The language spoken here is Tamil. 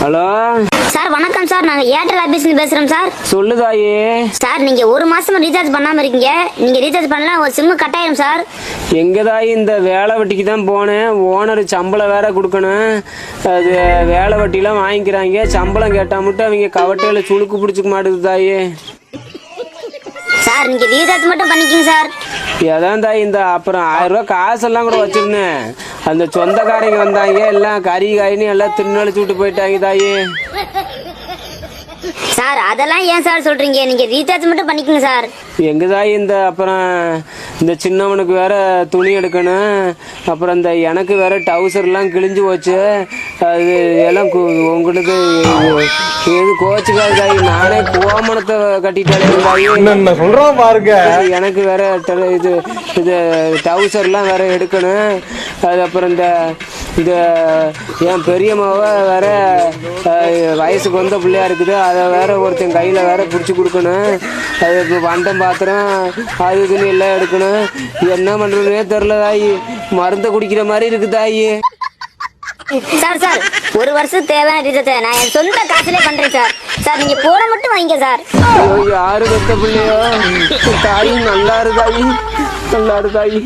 ஹலோ சார் வணக்கம் சார், நாங்க ஏர்டெல் ஆபீஸ்ல பேசுறோம் சார். சொல்லு தாயே. சார் நீங்க ஒரு மாசமா ரீசார்ஜ் பண்ணாம இருக்கீங்க. நீங்க ரீசார்ஜ் பண்ணலாம் ஒரு சிம் கட் ஆயிரும் சார். எங்க தாயி இந்த வேலை வெட்டிக்கு தான் போனேன். ஓனர் சம்பளம் வேற கொடுக்கணும். அது வேலை வெட்டிலாம் வாங்கிக்கிறாங்க. சம்பளம் கேட்டா மட்டும் அவங்க கவட்டையில சுளுக்கு பிடிச்சிக்க மாட்டேங்குது தாயே. சார் நீங்க ரீசார்ஜ் மட்டும் பண்ணிக்கங்க சார். அதான் தாய், இந்த அப்புறம் 1000 ரூபாய் காசெல்லாம் கூட வச்சிருந்தேன். அந்த சொந்தக்காரங்க வந்தாங்க, எல்லாம் கறி காயின்னு எல்லாம் திருநெல்வேலி விட்டு போயிட்டாங்க தாயே. சார் அதெல்லாம் ஏன் சார் சொல்றீங்க? நீங்க ரீசார்ஜ் மட்டும் பண்ணிக்கங்க சார். எங்க தாய், இந்த அப்புறம் இந்த சின்னவனுக்கு வேற துணி எடுக்கணும். அப்புறம் இந்த எனக்கு வேற டவுசர்லாம் கிழிஞ்சு போச்சு. அது எல்லாம் உங்களுக்கு எது கோச்சுக்காது தாய். நானே கோமணத்தை கட்டிட்டாலே சொல்றோம் பாருங்க. எனக்கு வேற இது இது டவுசர்லாம் வேற எடுக்கணும். அது அப்புறம் இந்த என் பெரியம்மாவ வேற வயசுக்கு வந்த பிள்ளையா இருக்குது. அதை வேற ஒருத்தன் கையில் வேற பிடிச்சி கொடுக்கணும். அது இப்போ வண்டம் பாத்திரம் அது இதுன்னு எல்லாம் எடுக்கணும். என்ன பண்ணுறதுனே தெரில தாயி. மருந்தை குடிக்கிற மாதிரி இருக்கு தாயி. சார் சார் ஒரு வருஷம் தேவையான ரீசார்ஜ் நான் என் சொந்த காசுல பண்றேன் சார். சார் நீங்க போன மட்டும் வாங்கிக்க சார். யாரு பெத்த பிள்ளையோ தாயி. நல்லா இரு தாயி, நல்லா இரு தாயி.